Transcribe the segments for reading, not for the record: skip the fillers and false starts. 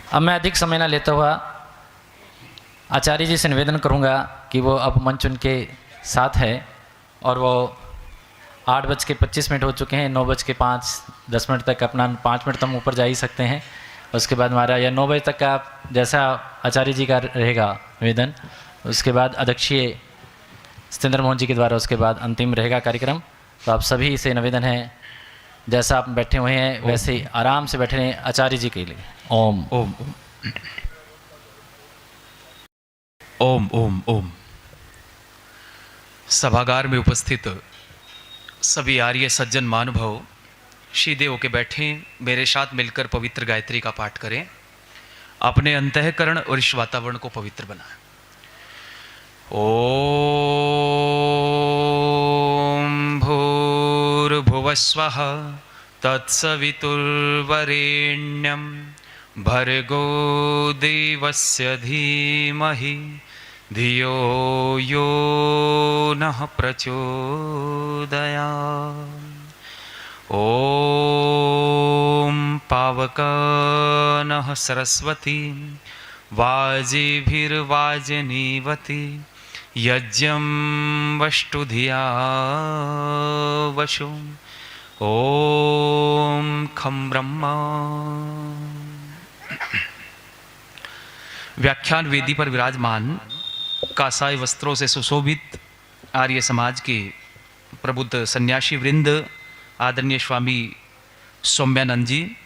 अब मैं अधिक समय न लेता हुआ आचार्य जी से निवेदन करूंगा कि वो अब मंच उनके साथ है और वो 8:25 हो चुके हैं। 9:05 तक अपना 5 मिनट तो हम ऊपर जा ही सकते हैं। उसके बाद हमारा या 9 बजे तक का जैसा आचार्य जी का रहेगा निवेदन, उसके बाद अध्यक्षीय सत्येंद्र मोहन जी के द्वारा उसके बाद अंतिम रहेगा कार्यक्रम। तो आप सभी से निवेदन है, जैसा आप बैठे हुए हैं वैसे ही आराम से बैठे रहें आचार्य जी के लिए। ओम ओम ओम ओम ओम। सभागार में उपस्थित सभी आर्य सज्जन महानुभाव सीधे होके बैठे मेरे साथ मिलकर पवित्र गायत्री का पाठ करें। अपने अंतःकरण और इस वातावरण को पवित्र बनाएं। ओम भूर्भुवस्वः तत्सवितुर्वरेण्यं भर्गो देवस्य धीमहि धियो यो नः प्रचोदयात्। ओम पावकानः सरस्वती वाजिभिर्वाजनीवती यज्ञं वष्टुधिया वशु। ओम खं ब्रह्मा। व्याख्यान वेदी पर विराजमान कासाई वस्त्रों से सुशोभित आर्य समाज के प्रबुद्ध सन्यासी वृंद, आदरणीय स्वामी सौम्यानंद जी,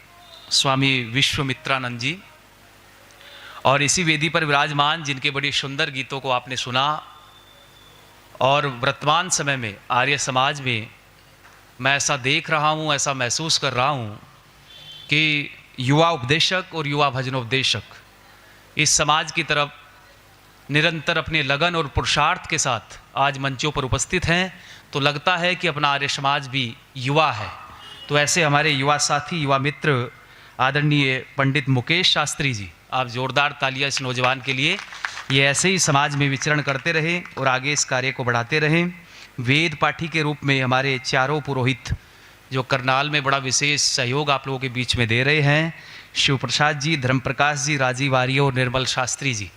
स्वामी विश्वमित्रानंद जी, और इसी वेदी पर विराजमान जिनके बड़े सुंदर गीतों को आपने सुना। और वर्तमान समय में आर्य समाज में मैं ऐसा देख रहा हूँ, ऐसा महसूस कर रहा हूँ कि युवा उपदेशक और युवा भजनोपदेशक इस समाज की तरफ निरंतर अपने लगन और पुरुषार्थ के साथ आज मंचों पर उपस्थित हैं। तो लगता है कि अपना आर्य समाज भी युवा है। तो ऐसे हमारे युवा साथी, युवा मित्र आदरणीय पंडित मुकेश शास्त्री जी, आप जोरदार तालियां इस नौजवान के लिए। ये ऐसे ही समाज में विचरण करते रहें और आगे इस कार्य को बढ़ाते रहें। वेद पाठी के रूप में हमारे चारों पुरोहित जो करनाल में बड़ा विशेष सहयोग आप लोगों के बीच में दे रहे हैं, शिव प्रसाद जी, धर्म प्रकाश जी, राजीव आर्य और निर्मल शास्त्री जी,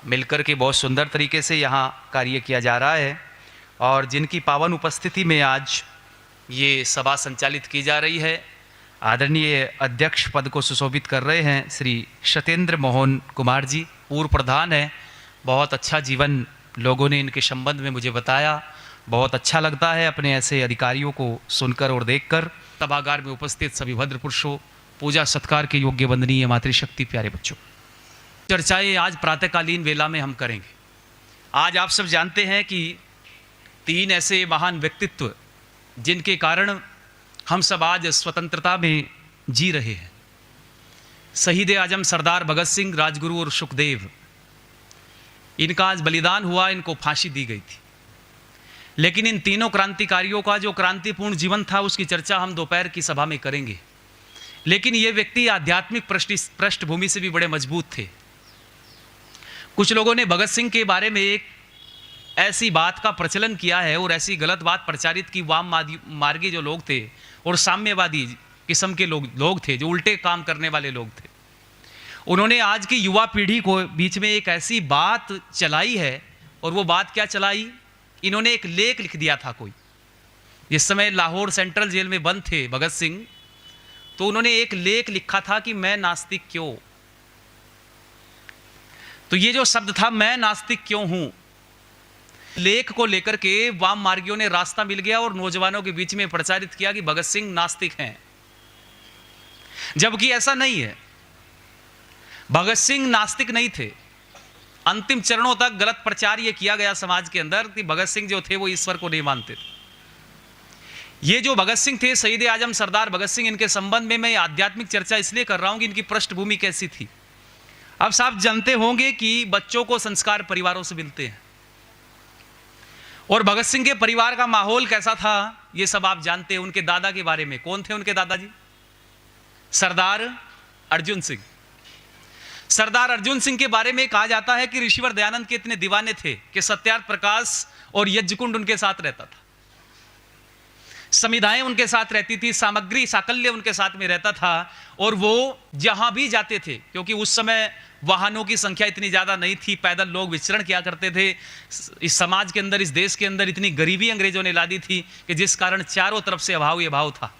मिलकर के बहुत सुंदर तरीके से यहाँ कार्य किया जा रहा है। और जिनकी पावन उपस्थिति में आज ये सभा संचालित की जा रही है, आदरणीय अध्यक्ष पद को सुशोभित कर रहे हैं श्री सत्येंद्र मोहन कुमार जी, पूर्व प्रधान हैं। बहुत अच्छा जीवन लोगों ने इनके संबंध में मुझे बताया। बहुत अच्छा लगता है अपने ऐसे अधिकारियों को सुनकर और देखकर। सभागार में उपस्थित सभी भद्र पुरुषों, पूजा सत्कार के योग्य वंदनीय मातृशक्ति प्यारे बच्चों, चर्चाएं आज प्रातःकालीन वेला में हम करेंगे। आज आप सब जानते हैं कि 3 ऐसे महान व्यक्तित्व जिनके कारण हम सब आज स्वतंत्रता में जी रहे हैं, शहीद आजम सरदार भगत सिंह, राजगुरु और सुखदेव, इनका आज बलिदान हुआ, इनको फांसी दी गई थी। लेकिन इन तीनों क्रांतिकारियों का जो क्रांतिपूर्ण जीवन था उसकी चर्चा हम दोपहर की सभा में करेंगे। लेकिन ये व्यक्ति आध्यात्मिक पृष्ठभूमि से भी बड़े मजबूत थे। कुछ लोगों ने भगत सिंह के बारे में एक ऐसी बात का प्रचलन किया है और ऐसी गलत बात प्रचारित की, वाम मार्गी जो लोग थे और साम्यवादी किस्म के लोग थे, जो उल्टे काम करने वाले लोग थे, उन्होंने आज की युवा पीढ़ी को बीच में एक ऐसी बात चलाई है। और वो बात क्या चलाई? इन्होंने एक लेख लिख दिया था कोई, जिस समय लाहौर सेंट्रल जेल में बंद थे भगत सिंह, तो उन्होंने एक लेख लिखा था कि मैं नास्तिक क्यों। तो ये जो शब्द था, मैं नास्तिक क्यों हूं, लेख को लेकर के वाम मार्गियों ने रास्ता मिल गया और नौजवानों के बीच में प्रचारित किया कि भगत सिंह नास्तिक हैं। जबकि ऐसा नहीं है, भगत सिंह नास्तिक नहीं थे। अंतिम चरणों तक गलत प्रचार यह किया गया समाज के अंदर कि भगत सिंह जो थे वो ईश्वर को नहीं मानते थे। ये जो भगत सिंह थे, शहीद आजम सरदार भगत सिंह, इनके संबंध में मैं आध्यात्मिक चर्चा इसलिए कर रहा हूं कि इनकी पृष्ठभूमि कैसी थी। अब साहब जानते होंगे कि बच्चों को संस्कार परिवारों से मिलते हैं, और भगत सिंह के परिवार का माहौल कैसा था ये सब आप जानते हैं। उनके दादा के बारे में, कौन थे उनके दादाजी? सरदार अर्जुन सिंह। सरदार अर्जुन सिंह के बारे में कहा जाता है कि ऋषिवर दयानंद के इतने दीवाने थे कि सत्यार्थ प्रकाश और यज्ञकुंड उनके साथ रहता था। समिधाएं उनके साथ रहती थी, सामग्री साकल्य उनके साथ में रहता था, और वो जहां भी जाते थे, क्योंकि उस समय वाहनों की संख्या इतनी ज्यादा नहीं थी, पैदल लोग विचरण किया करते थे। इस समाज के अंदर, इस देश के अंदर इतनी गरीबी अंग्रेजों ने ला दी थी कि जिस कारण चारों तरफ से अभाव ही अभाव था।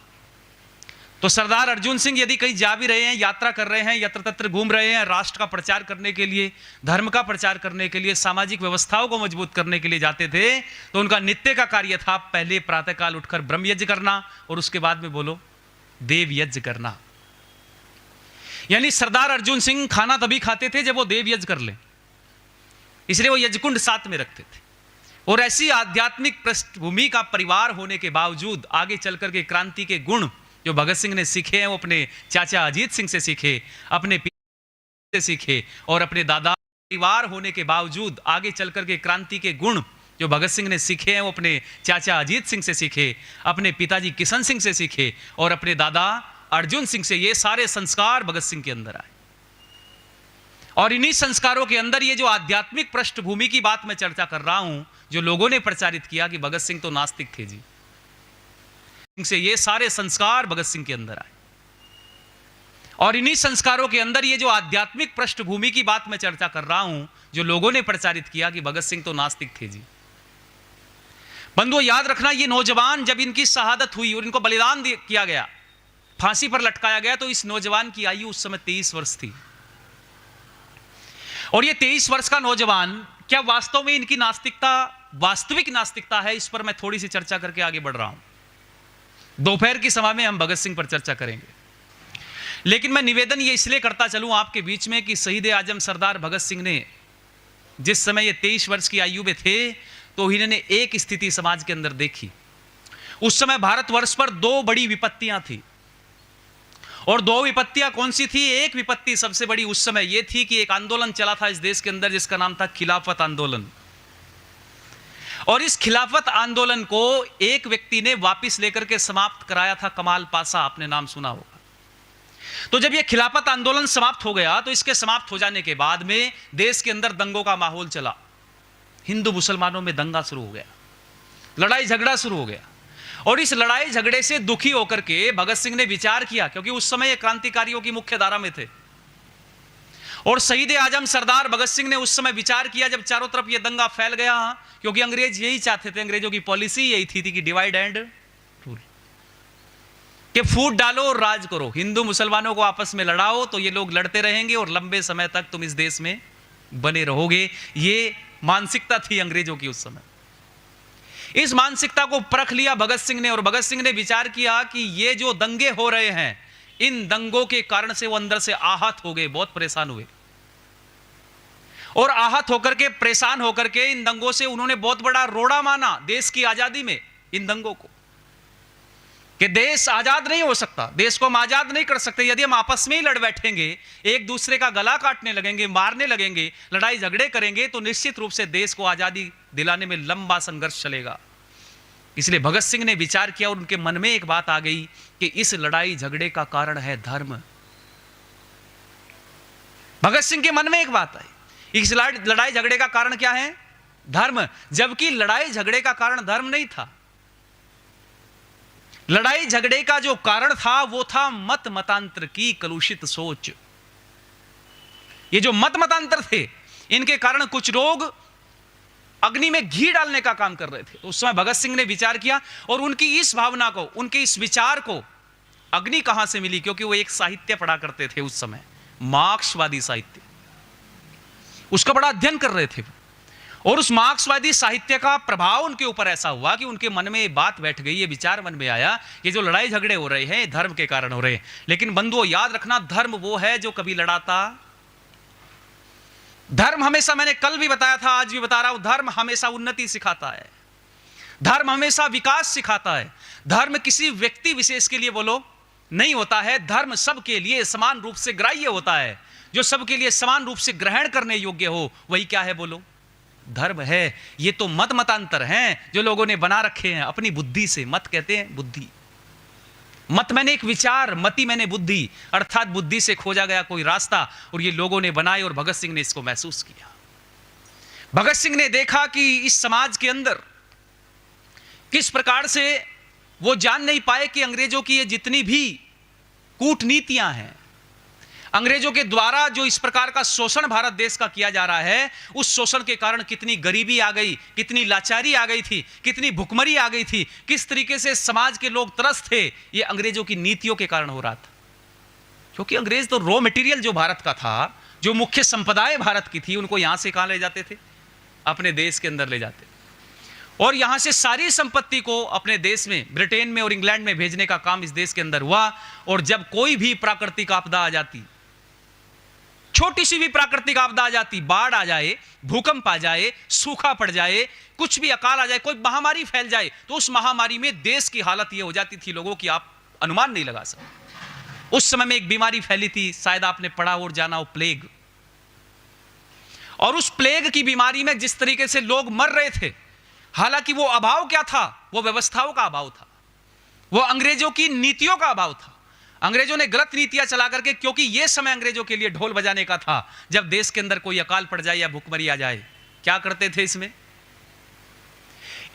तो सरदार अर्जुन सिंह यदि कहीं जा भी रहे हैं, यात्रा कर रहे हैं, यत्र तत्र घूम रहे हैं, राष्ट्र का प्रचार करने के लिए, धर्म का प्रचार करने के लिए, सामाजिक व्यवस्थाओं को मजबूत करने के लिए जाते थे, तो उनका नित्य का कार्य था पहले प्रातःकाल उठकर ब्रह्म यज्ञ करना और उसके बाद में बोलो देव यज्ञ करना। यानी सरदार अर्जुन सिंह खाना तभी खाते थे जब वो देव यज्ञ कर लें, इसलिए वो यज्ञकुंड साथ में रखते थे। और ऐसी आध्यात्मिक पृष्ठभूमि का परिवार होने के बावजूद आगे चलकर के क्रांति के गुण जो भगत सिंह ने सीखे हैं वो अपने चाचा अजीत सिंह से सीखे, अपने पिता से सीखे, और अपने दादा परिवार होने के बावजूद आगे चलकर के क्रांति के गुण जो भगत सिंह ने सीखे हैं वो अपने चाचा अजीत सिंह से सीखे, अपने पिताजी किशन सिंह से सीखे, और अपने दादा अर्जुन सिंह से। ये सारे संस्कार भगत सिंह के अंदर आए, और इन्हीं संस्कारों के अंदर ये जो आध्यात्मिक पृष्ठभूमि की बात मैं चर्चा कर रहा हूं, जो लोगों ने प्रचारित किया कि भगत सिंह तो नास्तिक थे जी, से ये सारे संस्कार भगत सिंह के अंदर आए, और इन्हीं संस्कारों के अंदर ये जो आध्यात्मिक पृष्ठभूमि की बात मैं चर्चा कर रहा हूं, जो लोगों ने प्रचारित किया कि भगत सिंह तो नास्तिक थे जी। बंधुओं याद रखना, ये नौजवान जब इनकी शहादत हुई और इनको बलिदान किया गया, फांसी पर लटकाया गया, तो इस नौजवान की आयु उस समय 23 वर्ष थी। और ये 23 वर्ष का नौजवान क्या वास्तव में इनकी नास्तिकता वास्तविक नास्तिकता है, इस पर मैं थोड़ी सी चर्चा करके आगे बढ़ रहा हूं। दोपहर की सभा में हम भगत सिंह पर चर्चा करेंगे, लेकिन मैं निवेदन ये इसलिए करता चलूं आपके बीच में कि शहीद आजम सरदार भगत सिंह ने जिस समय ये 23 वर्ष की आयु में थे, तो इन्होंने एक स्थिति समाज के अंदर देखी। उस समय भारतवर्ष पर दो बड़ी विपत्तियां थी, और दो विपत्तियां कौन सी थी? एक विपत्ति सबसे बड़ी उस समय यह थी कि एक आंदोलन चला था इस देश के अंदर जिसका नाम था खिलाफत आंदोलन, और इस खिलाफत आंदोलन को एक व्यक्ति ने वापस लेकर के समाप्त कराया था, कमाल पाशा, आपने नाम सुना होगा। तो जब यह खिलाफत आंदोलन समाप्त हो गया, तो इसके समाप्त हो जाने के बाद में देश के अंदर दंगों का माहौल चला, हिंदू मुसलमानों में दंगा शुरू हो गया, लड़ाई झगड़ा शुरू हो गया। और इस लड़ाई झगड़े से दुखी होकर के भगत सिंह ने विचार किया, क्योंकि उस समय ये क्रांतिकारियों की मुख्य धारा में थे, और शहीद आजम सरदार भगत सिंह ने उस समय विचार किया, जब चारों तरफ ये दंगा फैल गया, क्योंकि अंग्रेज यही चाहते थे, अंग्रेजों की पॉलिसी यही थी कि डिवाइड एंड रूल, कि फूट डालो और राज करो, हिंदू मुसलमानों को आपस में लड़ाओ तो ये लोग लड़ते रहेंगे और लंबे समय तक तुम इस देश में बने रहोगे। ये मानसिकता थी अंग्रेजों की उस समय। इस मानसिकता को परख लिया भगत सिंह ने, और भगत सिंह ने विचार किया कि ये जो दंगे हो रहे हैं, इन दंगों के कारण से वो अंदर से आहत हो गए, बहुत परेशान हुए, और आहत होकर के परेशान होकर के इन दंगों से उन्होंने बहुत बड़ा रोड़ा माना देश की आजादी में इन दंगों को, कि देश आजाद नहीं हो सकता, देश को हम आजाद नहीं कर सकते यदि हम आपस में ही लड़ बैठेंगे, एक दूसरे का गला काटने लगेंगे, मारने लगेंगे, लड़ाई झगड़े करेंगे, तो निश्चित रूप से देश को आजादी दिलाने में लंबा संघर्ष चलेगा। इसलिए भगत सिंह ने विचार किया, और उनके मन में एक बात आ गई कि इस लड़ाई झगड़े का कारण है धर्म। भगत सिंह के मन में एक बात आई, इस लड़ाई झगड़े का कारण क्या है? धर्म, जबकि लड़ाई झगड़े का कारण धर्म नहीं था। लड़ाई झगड़े का जो कारण था वो था मत मतांतर की कलुषित सोच। ये जो मत मतांतर थे, इनके कारण कुछ लोग अग्नि में घी डालने का काम कर रहे थे। तो उस समय भगत सिंह ने विचार किया, और उनकी इस भावना को, उनके इस विचार को अग्नि कहां से मिली? क्योंकि वो एक साहित्य पढ़ा करते थे उस समय, मार्क्सवादी साहित्य, उसका बड़ा अध्ययन कर रहे थे, और उस मार्क्सवादी साहित्य का प्रभाव उनके ऊपर ऐसा हुआ कि उनके मन में ये बात बैठ गई, ये विचार मन में आया कि जो लड़ाई झगड़े हो रहे हैं धर्म के कारण हो रहे हैं। लेकिन बंधुओं याद रखना, धर्म वो है जो कभी लड़ाता। धर्म हमेशा, मैंने कल भी बताया था, आज भी बता रहा हूं, धर्म हमेशा उन्नति सिखाता है, धर्म हमेशा विकास सिखाता है। धर्म किसी व्यक्ति विशेष के लिए बोलो नहीं होता है, धर्म सबके लिए समान रूप से ग्राह्य होता है। जो सबके लिए समान रूप से ग्रहण करने योग्य हो वही क्या है बोलो? धर्म है। ये तो मत मतांतर हैं जो लोगों ने बना रखे हैं अपनी बुद्धि से। मत कहते हैं बुद्धि, मत मैंने एक विचार, मति मैंने बुद्धि, अर्थात बुद्धि से खोजा गया कोई रास्ता, और ये लोगों ने बनाए, और भगत सिंह ने इसको महसूस किया। भगत सिंह ने देखा कि इस समाज के अंदर किस प्रकार से वो जान नहीं पाए कि अंग्रेजों की ये जितनी भी कूटनीतियां हैं, अंग्रेजों के द्वारा जो इस प्रकार का शोषण भारत देश का किया जा रहा है, उस शोषण के कारण कितनी गरीबी आ गई, कितनी लाचारी आ गई थी, कितनी भुखमरी आ गई थी, किस तरीके से समाज के लोग त्रस्त थे, ये अंग्रेजों की नीतियों के कारण हो रहा था। क्योंकि अंग्रेज तो रॉ मटेरियल जो भारत का था, जो मुख्य संपदाएं भारत की थी, उनको यहां से कहां ले जाते थे? अपने देश के अंदर ले जाते, और यहां से सारी संपत्ति को अपने देश में, ब्रिटेन में और इंग्लैंड में भेजने का काम इस देश के अंदर हुआ। और जब कोई भी प्राकृतिक आपदा आ जाती, छोटी सी भी प्राकृतिक आपदा आ जाती, बाढ़ आ जाए, भूकंप आ जाए, सूखा पड़ जाए, कुछ भी अकाल आ जाए, कोई महामारी फैल जाए, तो उस महामारी में देश की हालत यह हो जाती थी लोगों की, आप अनुमान नहीं लगा सकते। उस समय में एक बीमारी फैली थी, शायद आपने पढ़ा और जाना हो, प्लेग। और उस प्लेग की बीमारी में जिस तरीके से लोग मर रहे थे, हालांकि वो अभाव क्या था? वो व्यवस्थाओं का अभाव था, वो अंग्रेजों की नीतियों का अभाव था। अंग्रेजों ने गलत नीतियां चला करके, क्योंकि यह समय अंग्रेजों के लिए ढोल बजाने का था, जब देश के अंदर कोई अकाल पड़ जाए या भूखमरी आ जाए, क्या करते थे? इसमें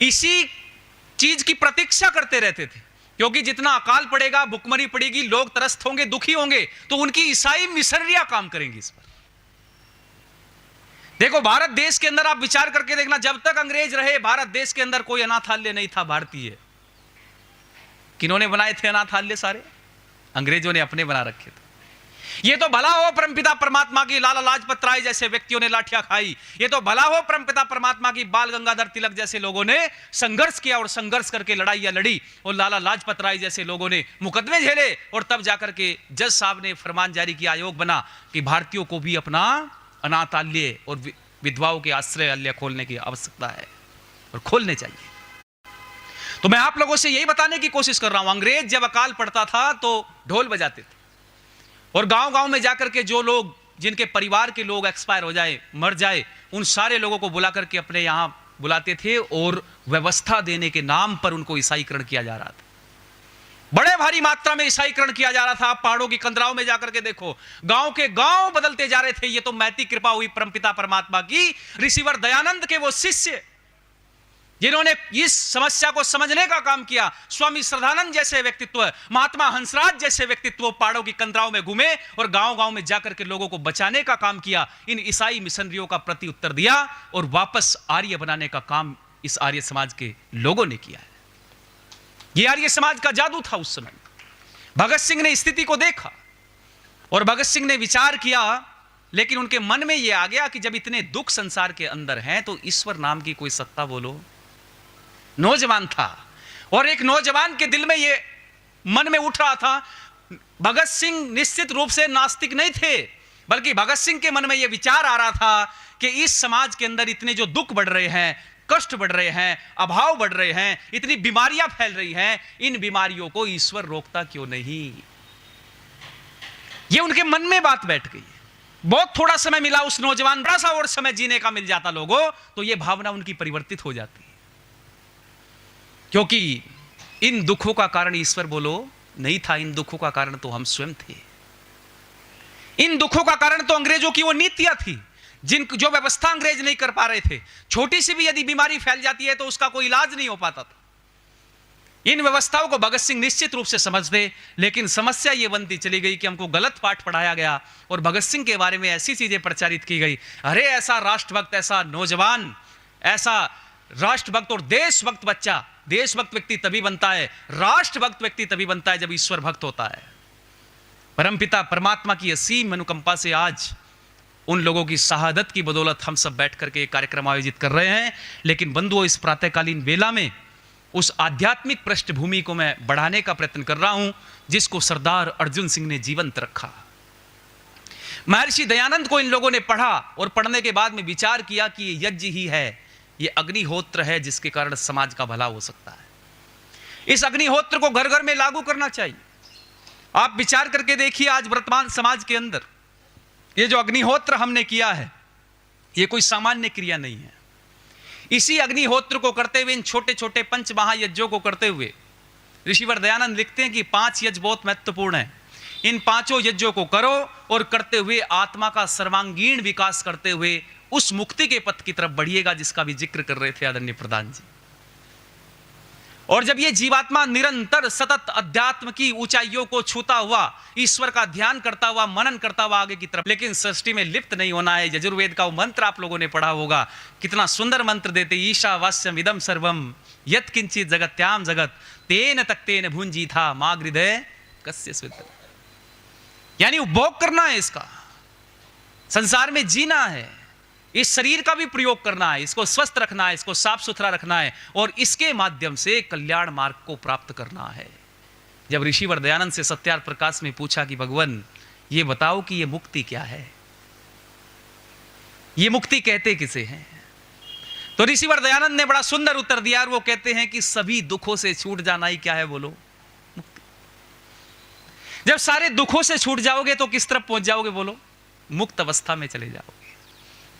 इसी चीज की प्रतीक्षा करते रहते थे, क्योंकि जितना अकाल पड़ेगा, भूखमरी पड़ेगी, लोग त्रस्त होंगे, दुखी होंगे, तो उनकी ईसाई मिशनरियां काम करेंगी इस पर। देखो, भारत देश के अंदर आप विचार करके देखना, जब तक अंग्रेज रहे, भारत देश के अंदर कोई अनाथालय नहीं था भारतीय। किन्होंने बनाए थे अनाथालय? सारे अंग्रेजों ने अपने बना रखे थे। ये तो भला हो परमपिता परमात्मा की लाला लाजपत राय जैसे व्यक्तियों ने लाठियां खाई, ये तो भला हो परमपिता परमात्मा की बाल गंगाधर तिलक जैसे लोगों ने संघर्ष किया और संघर्ष करके लड़ाइयां लड़ी, और लाला लाजपत राय जैसे लोगों ने मुकदमे झेले, और तब जाकर के जज साहब ने फरमान जारी किया, आयोग बना कि भारतीयों को भी अपना अनाथालय और विधवाओं के आश्रयालय खोलने की आवश्यकता है और खोलने चाहिए। तो मैं आप लोगों से यही बताने की कोशिश कर रहा हूं, अंग्रेज जब अकाल पड़ता था तो ढोल बजाते थे, और गांव-गांव में जाकर के जो लोग, जिनके परिवार के लोग एक्सपायर हो जाए, मर जाए, उन सारे लोगों को बुला करके अपने यहां बुलाते थे, और व्यवस्था देने के नाम पर उनको ईसाईकरण किया जा रहा था। बड़े भारी मात्रा में ईसाईकरण किया जा रहा था। आप पहाड़ों की कंदराओं में जाकर के देखो, गांव के गांव बदलते जा रहे थे। ये तो महती कृपा हुई परमपिता परमात्मा की, ऋषिवर दयानंद के वो शिष्य जिन्होंने इस समस्या को समझने का काम किया। स्वामी श्रद्धानंद जैसे व्यक्तित्व, महात्मा हंसराज जैसे व्यक्तित्व पहाड़ों की कंदराओं में घूमे और गांव-गांव में जाकर के लोगों को बचाने का काम किया। इन ईसाई मिशनरियों का प्रति उत्तर दिया और वापस आर्य बनाने का काम इस आर्य समाज के लोगों ने किया है। यह आर्य समाज का जादू था उस समय। भगत सिंह ने स्थिति को देखा और भगत सिंह ने विचार किया, लेकिन उनके मन में यह आ गया कि जब इतने दुख संसार के अंदर हैं तो ईश्वर नाम की कोई सत्ता बोलो। नौजवान था और एक नौजवान के दिल में यह मन में उठ रहा था। भगत सिंह निश्चित रूप से नास्तिक नहीं थे, बल्कि भगत सिंह के मन में यह विचार आ रहा था कि इस समाज के अंदर इतने जो दुख बढ़ रहे हैं, कष्ट बढ़ रहे हैं, अभाव बढ़ रहे हैं, इतनी बीमारियां फैल रही हैं, इन बीमारियों को ईश्वर रोकता क्यों नहीं। यह उनके मन में बात बैठ गई। बहुत थोड़ा समय मिला उस नौजवान, बड़ा सा और समय जीने का मिल जाता लोगों, तो यह भावना उनकी परिवर्तित हो जाती है। क्योंकि इन दुखों का कारण ईश्वर बोलो नहीं था, इन दुखों का कारण तो हम स्वयं थे। इन दुखों का कारण तो अंग्रेजों की वो नीतियां थी, जो व्यवस्था अंग्रेज नहीं कर पा रहे थे। छोटी सी भी यदि बीमारी फैल जाती है तो उसका कोई इलाज नहीं हो पाता था। इन व्यवस्थाओं को भगत सिंह निश्चित रूप से समझते, लेकिन समस्या यह बनती चली गई कि हमको गलत पाठ पढ़ाया गया और भगत सिंह के बारे में ऐसी चीजें प्रचारित की गई। अरे ऐसा राष्ट्रभक्त, ऐसा नौजवान, ऐसा राष्ट्रभक्त और देशभक्त बच्चा। देशभक्त व्यक्ति तभी बनता है, राष्ट्रभक्त व्यक्ति तभी बनता है जब ईश्वर भक्त होता है। परमपिता परमात्मा की असीम अनुकंपा से आज उन लोगों की शहादत की बदौलत हम सब बैठ करके एक कार्यक्रम आयोजित कर रहे हैं। लेकिन बंधुओं, इस प्रातःकालीन बेला में उस आध्यात्मिक पृष्ठभूमि को मैं बढ़ाने का प्रयत्न कर रहा हूं जिसको सरदार अर्जुन सिंह ने जीवंत रखा। महर्षि दयानंद को इन लोगों ने पढ़ा और पढ़ने के बाद में विचार किया कि ये यज्ञ ही है, ये अग्निहोत्र है जिसके कारण समाज का भला हो सकता है। इस अग्निहोत्र को घर घर में लागू करना चाहिए। आप विचार करके देखिए, आज वर्तमान समाज के अंदर ये जो अग्निहोत्र हमने किया है, ये कोई सामान्य क्रिया नहीं है। इसी अग्निहोत्र को करते हुए, इन छोटे छोटे पंच महायज्ञों को करते हुए, ऋषिवर दयानंद लिखते हैं कि 5 यज्ञ बहुत महत्वपूर्ण है। इन 5 यज्ञों को करो और करते हुए आत्मा का सर्वांगीण विकास करते हुए उस मुक्ति के पथ की तरफ बढ़िएगा जिसका भी जिक्र कर रहे थे आदरणीय प्रधान जी। और जब ये जीवात्मा निरंतर सतत अध्यात्म की ऊंचाइयों को छूता हुआ, ईश्वर का ध्यान करता हुआ, मनन करता हुआ आगे की तरफ, लेकिन सृष्टि में लिप्त नहीं होना है। यजुर्वेद का वो मंत्र आप लोगों ने पढ़ा होगा, कितना सुंदर मंत्र देते, ईशावास्यम इदम सर्वम यत् किंचित जगत्याम जगत तेन तक्तेन भुंजी था मां हृदय कस्य स्वित। यानी उपभोग करना है, इसका संसार में जीना है, इस शरीर का भी प्रयोग करना है, इसको स्वस्थ रखना है, इसको साफ सुथरा रखना है और इसके माध्यम से कल्याण मार्ग को प्राप्त करना है। जब ऋषिवर दयानंद से सत्यार्थ प्रकाश में पूछा कि भगवान ये बताओ कि ये मुक्ति क्या है, ये मुक्ति कहते किसे हैं, तो ऋषिवर दयानंद ने बड़ा सुंदर उत्तर दिया और वो कहते हैं कि सभी दुखों से छूट जाना ही क्या है, बोलो मुक्ति। जब सारे दुखों से छूट जाओगे तो किस तरफ पहुंच जाओगे, बोलो मुक्त अवस्था में चले जाओगे।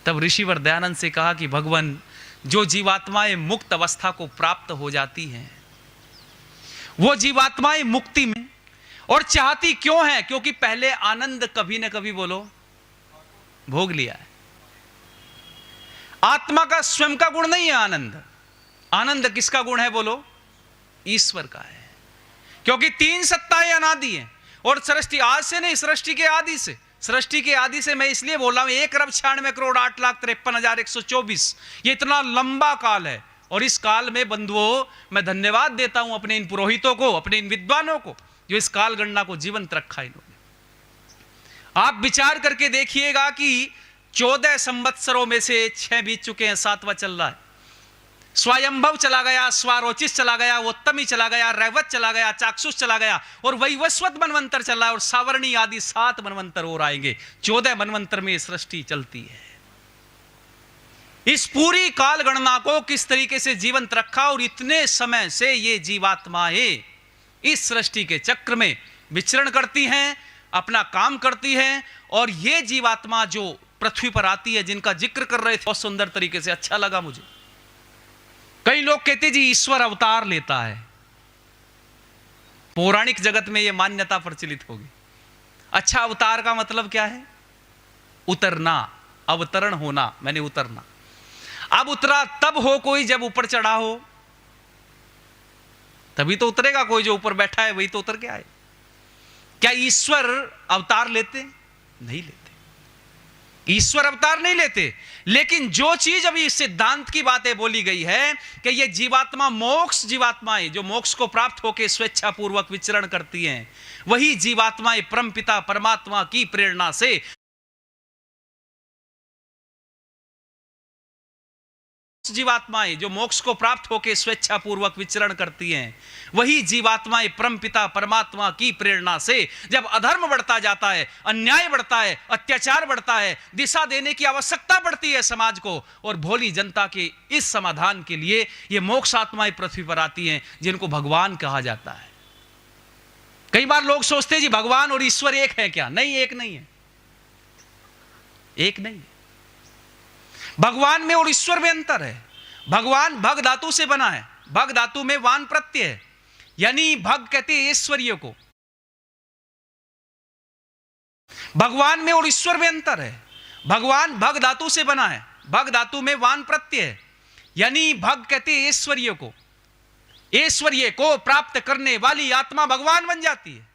तब ऋषिवर दयानंद से कहा कि भगवान जो जीवात्माएं मुक्त अवस्था को प्राप्त हो जाती हैं, वो जीवात्माएं मुक्ति में और चाहती क्यों है, क्योंकि पहले आनंद कभी न कभी, बोलो, भोग लिया है। आत्मा का स्वयं का गुण नहीं है आनंद, आनंद किसका गुण है, बोलो ईश्वर का है, क्योंकि तीन सत्ताएं अनादि हैं और सृष्टि आज से नहीं, सृष्टि के आदि से, सृष्टि के आदि से मैं इसलिए बोल रहा हूं 1,96,08,53,124 ये इतना लंबा काल है। और इस काल में बंधुओं मैं धन्यवाद देता हूं अपने इन पुरोहितों को, अपने इन विद्वानों को, जो इस काल गणना को जीवंत रखा इन्होंने। आप विचार करके देखिएगा कि 14 संवत्सरों में से 6 बीत चुके हैं, 7वां चल रहा है। स्वयंभव चला गया, स्वारोचिष चला गया, उत्तमी चला गया, रैवत चला गया, चाक्षुष चला गया और वैवस्वत मनवंतर चला है और सावरणी आदि 7 मनवंतर और आएंगे। 14 मनवंतर में सृष्टि चलती है। इस पूरी काल गणना को किस तरीके से जीवंत रखा और इतने समय से ये जीवात्माएं इस सृष्टि के चक्र में विचरण करती हैं, अपना काम करती हैं। और ये जीवात्मा जो पृथ्वी पर आती है, जिनका जिक्र कर रहे थे बहुत सुंदर तरीके से, अच्छा लगा मुझे। कई लोग कहते जी ईश्वर अवतार लेता है, पौराणिक जगत में यह मान्यता प्रचलित होगी। अच्छा, अवतार का मतलब क्या है, उतरना, अवतरण होना, मैंने उतरना। अब उतरा तब हो कोई जब ऊपर चढ़ा हो, तभी तो उतरेगा कोई, जो ऊपर बैठा है वही तो उतर के आए। क्या ईश्वर अवतार लेते? नहीं लेते, ईश्वर अवतार नहीं लेते। लेकिन जो चीज अभी इस सिद्धांत की बातें बोली गई है कि ये जीवात्मा मोक्ष जीवात्माएं जो मोक्ष को प्राप्त होकर स्वेच्छा पूर्वक विचरण करती हैं, वही जीवात्माएं परमपिता परमात्मा की प्रेरणा से जीवात्माएं जो मोक्ष को प्राप्त होकर स्वेच्छा पूर्वक विचरण करती हैं, वही जीवात्माएं परमपिता परमात्मा की प्रेरणा से जब अधर्म बढ़ता जाता है, अन्याय बढ़ता है, अत्याचार बढ़ता है, दिशा देने की आवश्यकता पड़ती है समाज को, और भोली जनता के इस समाधान के लिए ये मोक्ष आत्माएं पृथ्वी पर आती हैं, जिनको भगवान कहा जाता है। कई बार लोग सोचते हैं जी भगवान और ईश्वर एक है क्या? नहीं, एक नहीं है, एक नहीं है। भगवान में और ईश्वर में अंतर है। भगवान भग धातु से बना है, भग धातु में वान प्रत्यय है, यानी भग कहते हैं ऐश्वर्य को। भगवान में और ईश्वर में अंतर है। भगवान भग धातु से बना है, भग धातु में वान प्रत्यय है, यानी भग कहते हैं ऐश्वर्य को। ऐश्वर्य को प्राप्त करने वाली आत्मा भगवान बन जाती है,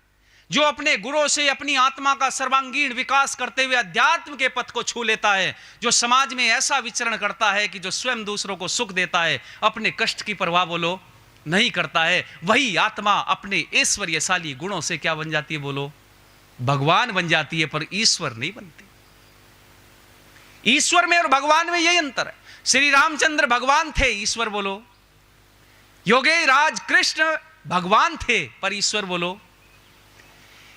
जो अपने गुरु से अपनी आत्मा का सर्वांगीण विकास करते हुए अध्यात्म के पथ को छू लेता है, जो समाज में ऐसा विचरण करता है कि जो स्वयं दूसरों को सुख देता है, अपने कष्ट की परवाह बोलो नहीं करता है, वही आत्मा अपने ऐश्वर्यशाली गुणों से क्या बन जाती है, बोलो भगवान बन जाती है, पर ईश्वर नहीं बनती। ईश्वर में और भगवान में यही अंतर है। श्री रामचंद्र भगवान थे, ईश्वर बोलो। योगेराज कृष्ण भगवान थे, पर ईश्वर बोलो।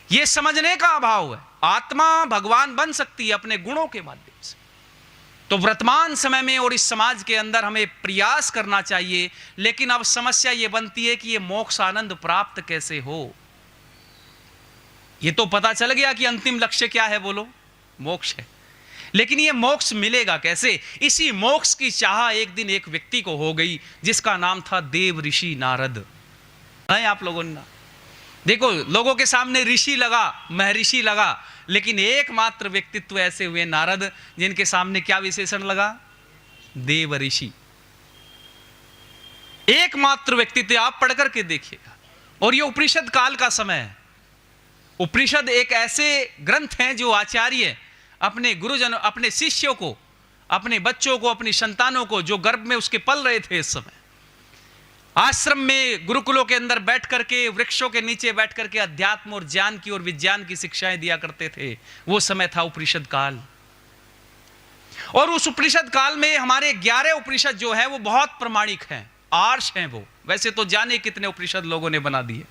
यह समझने का अभाव है। आत्मा भगवान बन सकती है अपने गुणों के माध्यम से। तो वर्तमान समय में और इस समाज के अंदर हमें प्रयास करना चाहिए, लेकिन अब समस्या यह बनती है कि यह मोक्ष आनंद प्राप्त कैसे हो। यह तो पता चल गया कि अंतिम लक्ष्य क्या है, बोलो मोक्ष है, लेकिन यह मोक्ष मिलेगा कैसे? इसी मोक्ष की चाह एक दिन एक व्यक्ति को हो गई, जिसका नाम था देव ऋषि नारद। आप लोगों ने देखो, लोगों के सामने ऋषि लगा, महर्षि लगा, लेकिन एकमात्र व्यक्तित्व ऐसे हुए नारद, जिनके सामने क्या विशेषण लगा? देव ऋषि। एकमात्र व्यक्ति थे, आप पढ़ करके देखिएगा। और ये उपनिषद काल का समय है। उपनिषद एक ऐसे ग्रंथ हैं जो आचार्य अपने गुरुजन, अपने शिष्यों को, अपने बच्चों को, अपनी संतानों को, जो गर्भ में उसके पल रहे थे, इस समय आश्रम में गुरुकुलों के अंदर बैठ करके, वृक्षों के नीचे बैठ करके अध्यात्म और ज्ञान की और विज्ञान की शिक्षाएं दिया करते थे, वो समय था उपनिषद काल। और उस उपनिषद काल में हमारे 11 उपनिषद जो है वो बहुत प्रमाणिक हैं, आर्ष हैं वो। वैसे तो जाने कितने उपनिषद लोगों ने बना दिए।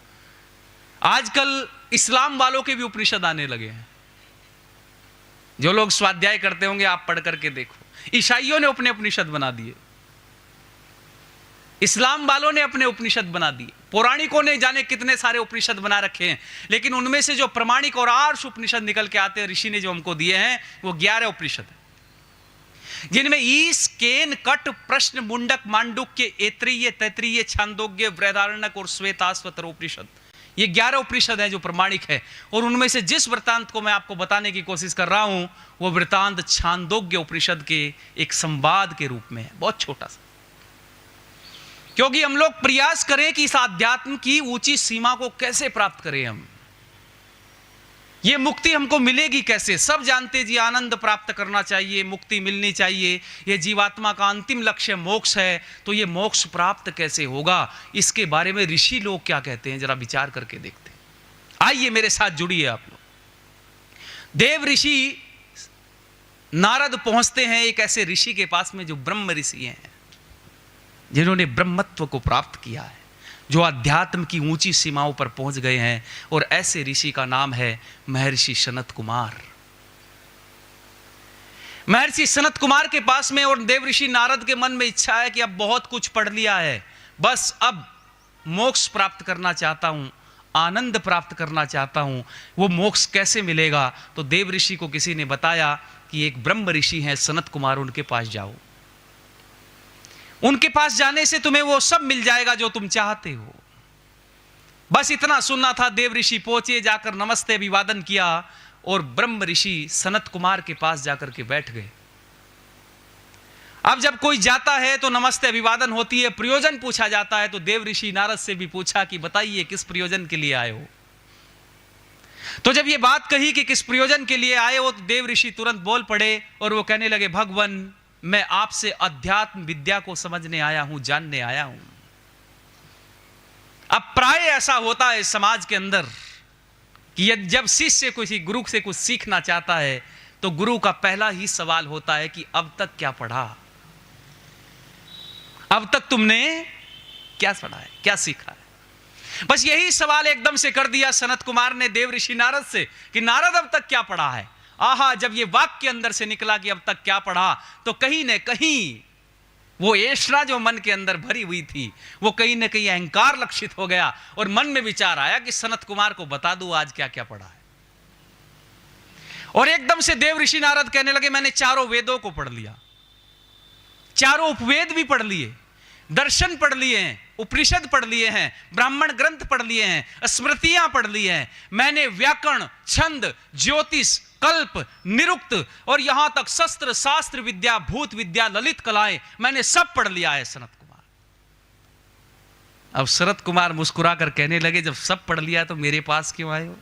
आजकल इस्लाम वालों के भी उपनिषद आने लगे हैं। जो लोग स्वाध्याय करते होंगे आप पढ़ करके देखो, ईसाइयों ने अपने उपनिषद बना दिए, इस्लाम वालों ने अपने उपनिषद बना दिए, पौराणिकों ने जाने कितने सारे उपनिषद बना रखे हैं। लेकिन उनमें से जो प्रमाणिक और आर्ष उपनिषद निकल के आते हैं, ऋषि ने जो हमको दिए हैं, वो 11 उपनिषद हैं, जिनमें ईश, केन, कट, प्रश्न, मुंडक, मांडुक्य, ऐत्रेय, तैत्तिरीय, छांदोग्य, बृहदारण्यक और श्वेताश्वतर उपनिषद, ये 11 उपनिषद हैं जो प्रमाणिक है। और उनमें से जिस वृत्तांत को मैं आपको बताने की कोशिश कर रहा हूं, वो वृत्तांत छांदोग्य उपनिषद के एक संवाद के रूप में है, बहुत छोटा सा। क्योंकि हम लोग प्रयास करें कि इस आध्यात्म की ऊंची सीमा को कैसे प्राप्त करें, हम ये मुक्ति हमको मिलेगी कैसे। सब जानते जी आनंद प्राप्त करना चाहिए, मुक्ति मिलनी चाहिए, ये जीवात्मा का अंतिम लक्ष्य मोक्ष है, तो ये मोक्ष प्राप्त कैसे होगा, इसके बारे में ऋषि लोग क्या कहते हैं, जरा विचार करके देखते हैं। आइए मेरे साथ जुड़िए आप लोग। देव ऋषि नारद पहुंचते हैं एक ऐसे ऋषि के पास में जो ब्रह्म ऋषि हैं, जिन्होंने ब्रह्मत्व को प्राप्त किया है, जो अध्यात्म की ऊंची सीमाओं पर पहुंच गए हैं। और ऐसे ऋषि का नाम है महर्षि सनत कुमार। महर्षि सनत कुमार के पास में, और देव ऋषि नारद के मन में इच्छा है कि अब बहुत कुछ पढ़ लिया है, बस अब मोक्ष प्राप्त करना चाहता हूं, आनंद प्राप्त करना चाहता हूं। वो मोक्ष कैसे मिलेगा? तो देव ऋषि को किसी ने बताया कि एक ब्रह्म ऋषि हैं सनत कुमार, उनके पास जाओ, उनके पास जाने से तुम्हें वो सब मिल जाएगा जो तुम चाहते हो। बस इतना सुनना था। देव ऋषि पहुंचे, जाकर नमस्ते अभिवादन किया और ब्रह्म ऋषि सनत कुमार के पास जाकर के बैठ गए। अब जब कोई जाता है तो नमस्ते अभिवादन होती है, प्रयोजन पूछा जाता है। तो देव ऋषि नारद से भी पूछा कि बताइए किस प्रयोजन के लिए आए हो। तो जब ये बात कही कि किस प्रयोजन के लिए आए हो, तो देव ऋषि तुरंत बोल पड़े और वो कहने लगे, भगवान मैं आपसे अध्यात्म विद्या को समझने आया हूं, जानने आया हूं। अब प्राय ऐसा होता है समाज के अंदर कि जब शिष्य किसी गुरु से कुछ सीखना चाहता है तो गुरु का पहला ही सवाल होता है कि अब तक क्या पढ़ा, अब तक तुमने क्या पढ़ा है, क्या सीखा है। बस यही सवाल एकदम से कर दिया सनत कुमार ने देव ऋषि नारद से कि नारद अब तक क्या पढ़ा है। आहा, जब ये वाक्य अंदर से निकला कि अब तक क्या पढ़ा, तो कहीं न कहीं वो ऐशना जो मन के अंदर भरी हुई थी, वो कहीं न कहीं अहंकार लक्षित हो गया और मन में विचार आया कि सनत कुमार को बता दूं आज क्या क्या पढ़ा है। और एकदम से देव ऋषि नारद कहने लगे, मैंने चारों वेदों को पढ़ लिया, चारों उपवेद भी पढ़ लिए, दर्शन पढ़ लिए हैं, उपनिषद पढ़ लिए हैं, ब्राह्मण ग्रंथ पढ़ लिए हैं, स्मृतियां पढ़ ली हैं। मैंने व्याकरण, छंद, ज्योतिष, कल्प, निरुक्त और यहां तक शस्त्र शास्त्र विद्या, भूत विद्या, ललित कलाएं, मैंने सब पढ़ लिया है सनत कुमार। अब शरत कुमार मुस्कुरा कर कहने लगे, जब सब पढ़ लिया तो मेरे पास क्यों आए हो?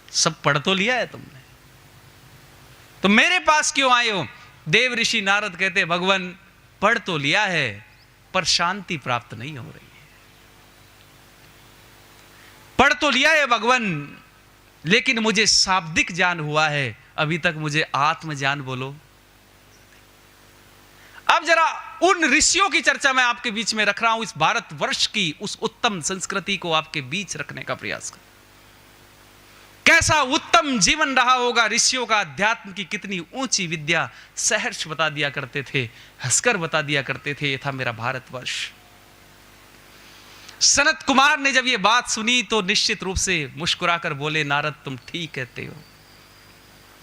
सब पढ़ तो लिया है तुमने, तो मेरे पास क्यों आए हो? देव ऋषि नारद कहते, भगवान पढ़ तो लिया है पर शांति प्राप्त नहीं हो रही है। पढ़ तो लिया है भगवान, लेकिन मुझे शाब्दिक ज्ञान हुआ है, अभी तक मुझे आत्म ज्ञान बोलो। अब जरा उन ऋषियों की चर्चा मैं आपके बीच में रख रहा हूं, इस भारतवर्ष की उस उत्तम संस्कृति को आपके बीच रखने का प्रयास कर। कैसा उत्तम जीवन रहा होगा ऋषियों का, अध्यात्म की कितनी ऊंची विद्या सहर्ष बता दिया करते थे, हंसकर बता दिया करते थे। ये था मेरा भारतवर्ष। सनत कुमार ने जब ये बात सुनी तो निश्चित रूप से मुस्कुराकर बोले, नारद तुम ठीक कहते हो,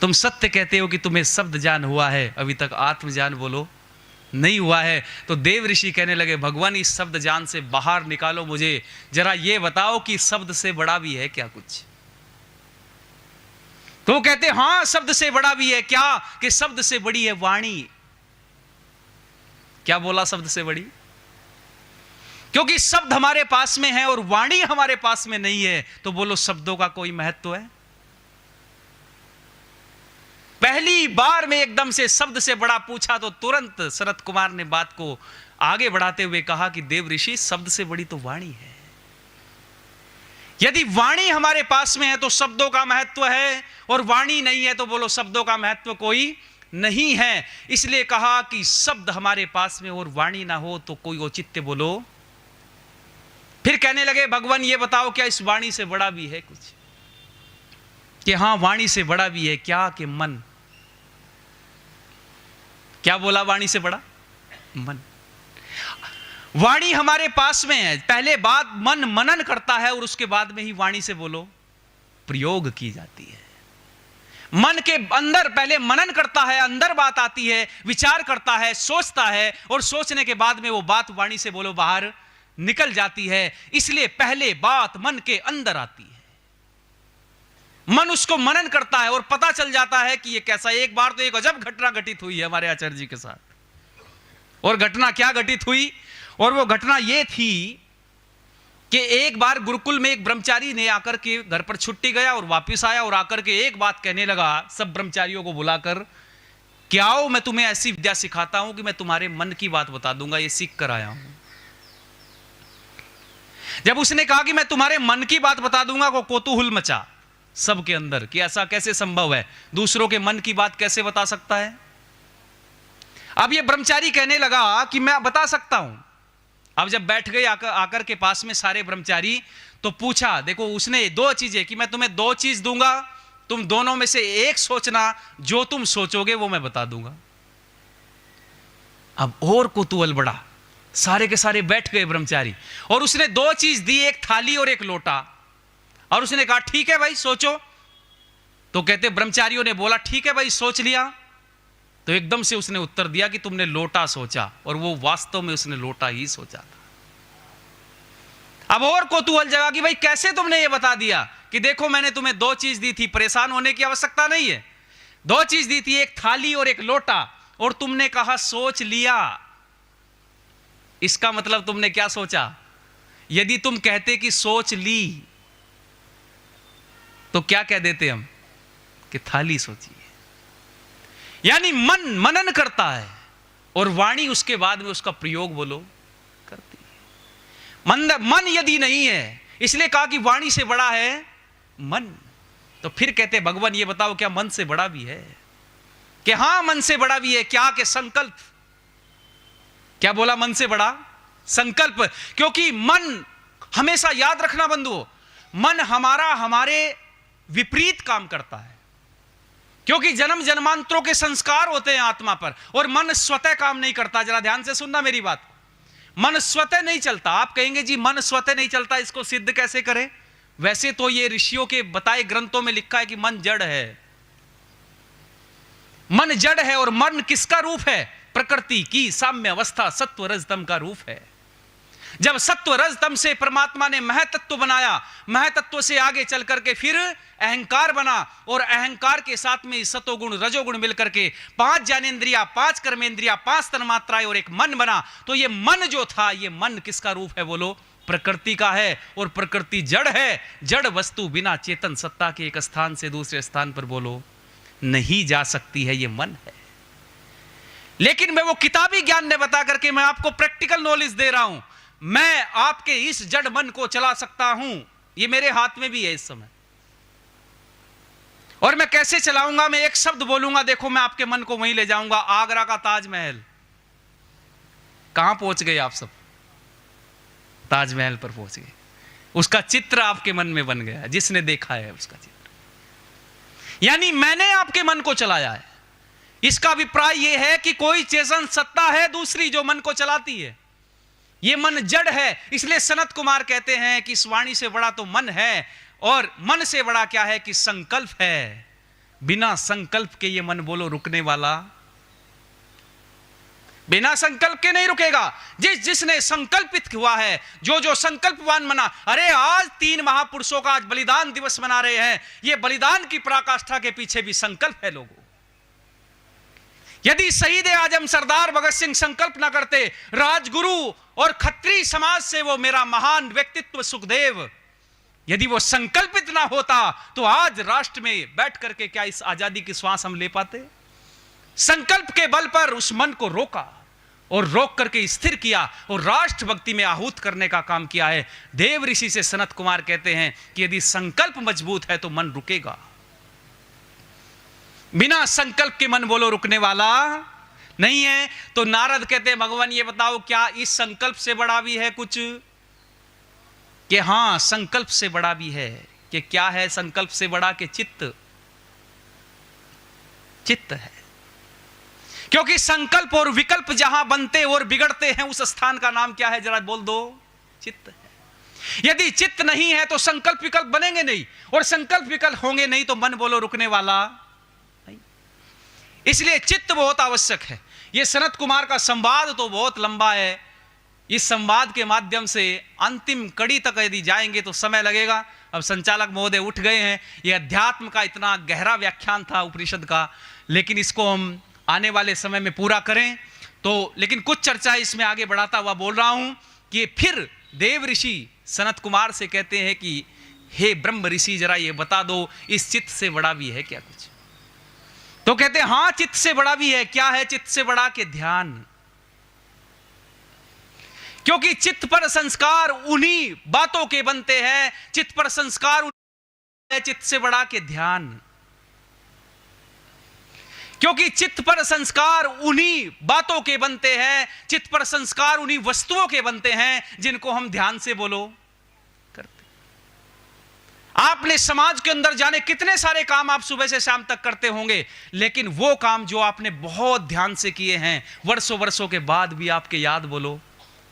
तुम सत्य कहते हो कि तुम्हें शब्द ज्ञान हुआ है, अभी तक आत्म ज्ञान बोलो नहीं हुआ है। तो देव ऋषि कहने लगे, भगवान इस शब्द ज्ञान से बाहर निकालो मुझे, जरा ये बताओ कि शब्द से बड़ा भी है क्या कुछ? तो वो कहते, हां शब्द से बड़ा भी है। क्या? कि शब्द से बड़ी है वाणी। क्या बोला शब्द से बड़ी? क्योंकि शब्द हमारे पास में है और वाणी हमारे पास में नहीं है, तो बोलो शब्दों का कोई महत्व है? पहली बार में एकदम से शब्द से बड़ा पूछा तो तुरंत शरत कुमार ने बात को आगे बढ़ाते हुए कहा कि देव ऋषि, शब्द से बड़ी तो वाणी है। यदि वाणी हमारे पास में है तो शब्दों का महत्व है, और वाणी नहीं है तो बोलो शब्दों का महत्व कोई नहीं है। इसलिए कहा कि शब्द हमारे पास में और वाणी ना हो तो कोई औचित्य बोलो। फिर कहने लगे, भगवान ये बताओ क्या इस वाणी से बड़ा भी है कुछ? कि हां, वाणी से बड़ा भी है। क्या? कि मन। क्या बोला? वाणी से बड़ा मन। वाणी हमारे पास में है, पहले बात मन मनन करता है और उसके बाद में ही वाणी से बोलो प्रयोग की जाती है। मन के अंदर पहले मनन करता है, अंदर बात आती है, विचार करता है, सोचता है, और सोचने के बाद में वो बात वाणी से बोलो बाहर निकल जाती है। इसलिए पहले बात मन के अंदर आती है, मन उसको मनन करता है और पता चल जाता है कि ये कैसा। एक बार तो एक अजब घटना घटित हुई है हमारे आचार्य जी के साथ। और घटना क्या घटित हुई? और वो घटना ये थी कि एक बार गुरुकुल में एक ब्रह्मचारी ने आकर के घर पर छुट्टी गया और वापस आया और आकर के एक बात कहने लगा सब ब्रह्मचारियों को बुलाकर कि आओ, मैं तुम्हें ऐसी विद्या सिखाता हूं कि मैं तुम्हारे मन की बात बता दूंगा, ये सीख कर आया हूं। जब उसने कहा कि मैं तुम्हारे मन की बात बता दूंगा, को कौतूहल मचा सबके अंदर कि ऐसा कैसे संभव है, दूसरों के मन की बात कैसे बता सकता है। अब ये ब्रह्मचारी कहने लगा कि मैं बता सकता हूं। अब जब बैठ गए आकर के पास में सारे ब्रह्मचारी, तो पूछा, देखो उसने दो चीजें कि मैं तुम्हें दो चीज दूंगा, तुम दोनों में से एक सोचना, जो तुम सोचोगे वो मैं बता दूंगा। अब और कौतूहल बढ़ा, सारे के सारे बैठ गए ब्रह्मचारी, और उसने दो चीज दी, एक थाली और एक लोटा। और उसने कहा ठीक है भाई सोचो। तो कहते ब्रह्मचारियों ने बोला ठीक है भाई सोच लिया। तो एकदम से उसने उत्तर दिया कि तुमने लोटा सोचा, और वो वास्तव में उसने लोटा ही सोचा था। अब और कौतूहल जगा कि भाई कैसे तुमने ये बता दिया कि देखो मैंने तुम्हें दो चीज दी थी, परेशान होने की आवश्यकता नहीं है। दो चीज दी थी, एक थाली और एक लोटा, और तुमने कहा सोच लिया। इसका मतलब तुमने क्या सोचा? यदि तुम कहते कि सोच ली तो क्या कह देते हम कि थाली सोची है। यानी मन मनन करता है और वाणी उसके बाद में उसका प्रयोग बोलो करती है। मन यदि नहीं है, इसलिए कहा कि वाणी से बड़ा है मन। तो फिर कहते भगवान ये बताओ क्या मन से बड़ा भी है? कि हां मन से बड़ा भी है। क्या? कि संकल्प। क्या बोला? मन से बड़ा संकल्प। क्योंकि मन, हमेशा याद रखना बंधुओं, मन हमारे विपरीत काम करता है। क्योंकि जन्म जन्मांतरों के संस्कार होते हैं आत्मा पर, और मन स्वतः काम नहीं करता। जरा ध्यान से सुनना मेरी बात। मन स्वतः नहीं चलता। आप कहेंगे जी मन स्वतः नहीं चलता, इसको सिद्ध कैसे करें? वैसे तो ये ऋषियों के बताए ग्रंथों में लिखा है कि मन जड़ है। मन जड़ है, और मन किसका रूप है? प्रकृति की साम्य अवस्था, सत्व रजतम का रूप है। जब सत्व रजतम से परमात्मा ने महतत्व बनाया, महतत्व से आगे चल करके फिर अहंकार बना, और अहंकार के साथ में सतोगुण रजोगुण मिलकर के 5 ज्ञानेंद्रिया, 5 कर्मेंद्रिया, 5 तन्मात्राएं और एक मन बना। तो ये मन जो था, ये मन किसका रूप है? बोलो प्रकृति का है। और प्रकृति जड़ है। जड़ वस्तु बिना चेतन सत्ता के एक स्थान से दूसरे स्थान पर बोलो नहीं जा सकती है, ये मन है। लेकिन मैं वो किताबी ज्ञान ने बता करके मैं आपको प्रैक्टिकल नॉलेज दे रहा हूं। मैं आपके इस जड़ मन को चला सकता हूं, ये मेरे हाथ में भी है इस समय। और मैं कैसे चलाऊंगा? मैं एक शब्द बोलूंगा, देखो मैं आपके मन को वहीं ले जाऊंगा। आगरा का ताजमहल। कहां पहुंच गए आप सब? ताजमहल पर पहुंच गए। उसका चित्र आपके मन में बन गया, जिसने देखा है उसका चित्र। यानी मैंने आपके मन को चलाया है। इसका अभिप्राय यह है कि कोई चेतन सत्ता है दूसरी जो मन को चलाती है। ये मन जड़ है। इसलिए सनत कुमार कहते हैं कि इस वाणी से बड़ा तो मन है, और मन से बड़ा क्या है? कि संकल्प है। बिना संकल्प के ये मन बोलो रुकने वाला, बिना संकल्प के नहीं रुकेगा। जिसने संकल्पित हुआ है, जो संकल्पवान बना। अरे आज 3 महापुरुषों का आज बलिदान दिवस मना रहे हैं। ये बलिदान की पराकाष्ठा के पीछे भी संकल्प है लोगों। यदि शहीद आजम सरदार भगत सिंह संकल्प ना करते, राजगुरु और खत्री समाज से वो मेरा महान व्यक्तित्व सुखदेव, यदि वो संकल्पित ना होता तो आज राष्ट्र में बैठ करके क्या इस आजादी की श्वास हम ले पाते? संकल्प के बल पर उस मन को रोका और रोक करके स्थिर किया और राष्ट्रभक्ति में आहूत करने का काम किया है। देव ऋषि से सनत कुमार कहते हैं कि यदि संकल्प मजबूत है तो मन रुकेगा, बिना संकल्प के मन बोलो रुकने वाला नहीं है। तो नारद कहते हैं भगवान ये बताओ क्या इस संकल्प से बड़ा भी है कुछ? कि हां संकल्प से बड़ा भी है। कि क्या है संकल्प से बड़ा? के चित्त, चित्त है। क्योंकि संकल्प और विकल्प जहां बनते और बिगड़ते हैं उस स्थान का नाम क्या है? जरा बोल दो, चित्त है। यदि चित्त नहीं है तो संकल्प विकल्प बनेंगे नहीं, और संकल्प विकल्प होंगे नहीं तो मन बोलो रुकने वाला नहीं। इसलिए चित्त बहुत आवश्यक है। यह सनत कुमार का संवाद तो बहुत लंबा है, इस संवाद के माध्यम से अंतिम कड़ी तक यदि जाएंगे तो समय लगेगा। अब संचालक महोदय उठ गए हैं। यह अध्यात्म का इतना गहरा व्याख्यान था उपनिषद का, लेकिन इसको हम आने वाले समय में पूरा करें तो, लेकिन कुछ चर्चा इसमें आगे बढ़ाता हुआ बोल रहा हूं कि फिर देव ऋषि सनत कुमार से कहते हैं कि हे ब्रह्म ऋषि जरा ये बता दो इस चित्त से बड़ा भी है क्या कुछ? तो कहते हैं हां चित्त से बड़ा भी है। क्या है चित्त से बड़ा? के ध्यान। क्योंकि चित्त पर संस्कार उन्हीं बातों के बनते हैं, चित्त पर संस्कार चित्त से बड़ा के ध्यान। क्योंकि चित्त पर संस्कार उन्हीं बातों के बनते हैं, चित्त पर संस्कार उन्हीं वस्तुओं के बनते हैं जिनको हम ध्यान से बोलो करते। आपने समाज के अंदर जाने कितने सारे काम आप सुबह से शाम तक करते होंगे, लेकिन वो काम जो आपने बहुत ध्यान से किए हैं वर्षों वर्षों के बाद भी आपके याद बोलो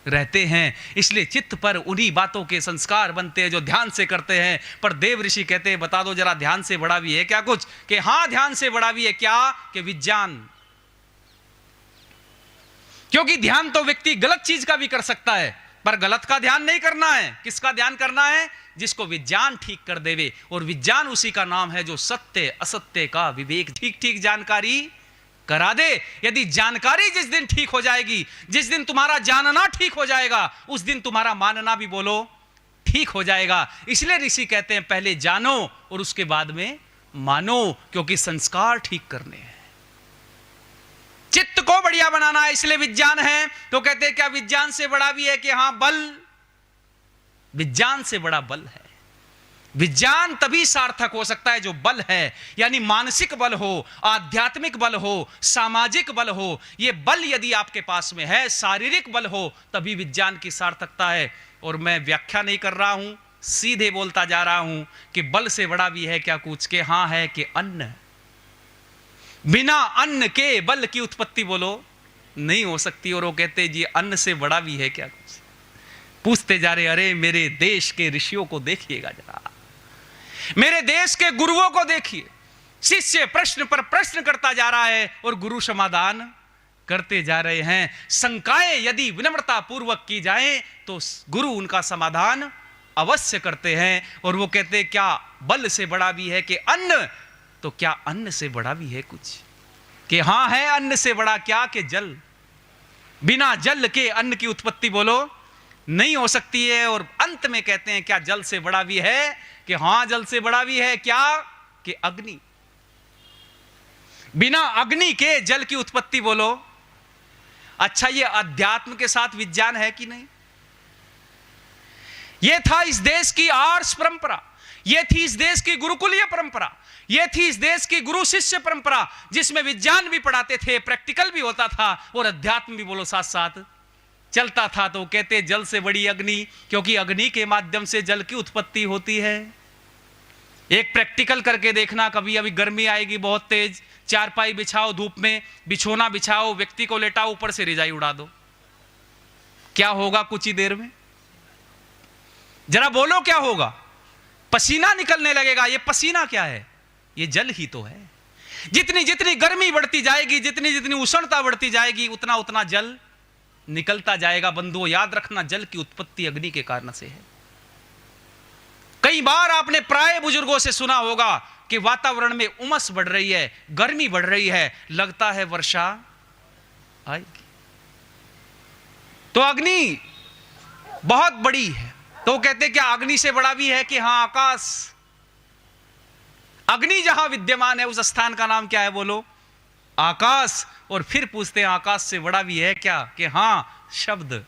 रहते हैं। इसलिए चित्त पर उन्हीं बातों के संस्कार बनते हैं जो ध्यान से करते हैं। पर देव ऋषि कहते हैं बता दो जरा ध्यान से बड़ा भी है क्या कुछ? कि हां ध्यान से बड़ा भी है। क्या? कि विज्ञान। क्योंकि ध्यान तो व्यक्ति गलत चीज का भी कर सकता है, पर गलत का ध्यान नहीं करना है। किसका ध्यान करना है? जिसको विज्ञान ठीक कर देवे, और विज्ञान उसी का नाम है जो सत्य असत्य का विवेक ठीक ठीक जानकारी करा दे। यदि जानकारी जिस दिन ठीक हो जाएगी, जिस दिन तुम्हारा जानना ठीक हो जाएगा, उस दिन तुम्हारा मानना भी बोलो ठीक हो जाएगा। इसलिए ऋषि कहते हैं पहले जानो और उसके बाद में मानो, क्योंकि संस्कार ठीक करने हैं, चित्त को बढ़िया बनाना है। इसलिए विज्ञान है। तो कहते हैं क्या विज्ञान से बड़ा भी है? कि हां बल, विज्ञान से बड़ा बल है। विज्ञान तभी सार्थक हो सकता है जो बल है, यानी मानसिक बल हो, आध्यात्मिक बल हो, सामाजिक बल हो। यह बल यदि आपके पास में है, शारीरिक बल हो, तभी विज्ञान की सार्थकता है। और मैं व्याख्या नहीं कर रहा हूं, सीधे बोलता जा रहा हूं कि बल से बड़ा भी है क्या कुछ? के हां है कि अन्न। बिना अन्न के बल की उत्पत्ति बोलो नहीं हो सकती। और वो कहते जी अन्न से बड़ा भी है क्या कुछ? पूछते जा रहे अरे मेरे देश के ऋषियों को देखिएगा जरा, मेरे देश के गुरुओं को देखिए। शिष्य प्रश्न पर प्रश्न करता जा रहा है और गुरु समाधान करते जा रहे हैं। शंकाएं यदि विनम्रता पूर्वक की जाएं तो गुरु उनका समाधान अवश्य करते हैं। और वो कहते हैं क्या बल से बड़ा भी है कि अन्न? तो क्या अन्न से बड़ा भी है कुछ? कि हां है अन्न से बड़ा। क्या? कि जल। बिना जल के अन्न की उत्पत्ति बोलो नहीं हो सकती है। और अंत में कहते हैं क्या जल से बड़ा भी है? कि हां जल से बड़ा भी है। क्या? कि अग्नि। बिना अग्नि के जल की उत्पत्ति बोलो। अच्छा ये अध्यात्म के साथ विज्ञान है कि नहीं? यह था इस देश की आर्ष परंपरा, यह थी इस देश की गुरुकुलीय परंपरा, यह थी इस देश की गुरु शिष्य परंपरा, जिसमें विज्ञान भी पढ़ाते थे, प्रैक्टिकल भी होता था और अध्यात्म भी बोलो साथ साथ चलता था। तो कहते जल से बड़ी अग्नि, क्योंकि अग्नि के माध्यम से जल की उत्पत्ति होती है। एक प्रैक्टिकल करके देखना, कभी अभी गर्मी आएगी बहुत तेज, चारपाई बिछाओ धूप में, बिछोना बिछाओ, व्यक्ति को लेटाओ, ऊपर से रिजाई उड़ा दो, क्या होगा कुछ ही देर में? जरा बोलो क्या होगा? पसीना निकलने लगेगा। ये पसीना क्या है? ये जल ही तो है। जितनी जितनी गर्मी बढ़ती जाएगी, जितनी जितनी उष्णता बढ़ती जाएगी, उतना उतना जल निकलता जाएगा। बंधुओं याद रखना, जल की उत्पत्ति अग्नि के कारण से है। कई बार आपने प्राय बुजुर्गों से सुना होगा कि वातावरण में उमस बढ़ रही है, गर्मी बढ़ रही है, लगता है वर्षा आएगी। तो अग्नि बहुत बड़ी है। तो कहते क्या अग्नि से बड़ा भी है? कि हां, आकाश। अग्नि जहां विद्यमान है उस स्थान का नाम क्या है? बोलो, आकाश। और फिर पूछते हैं आकाश से बड़ा भी है क्या? कि हां, शब्द।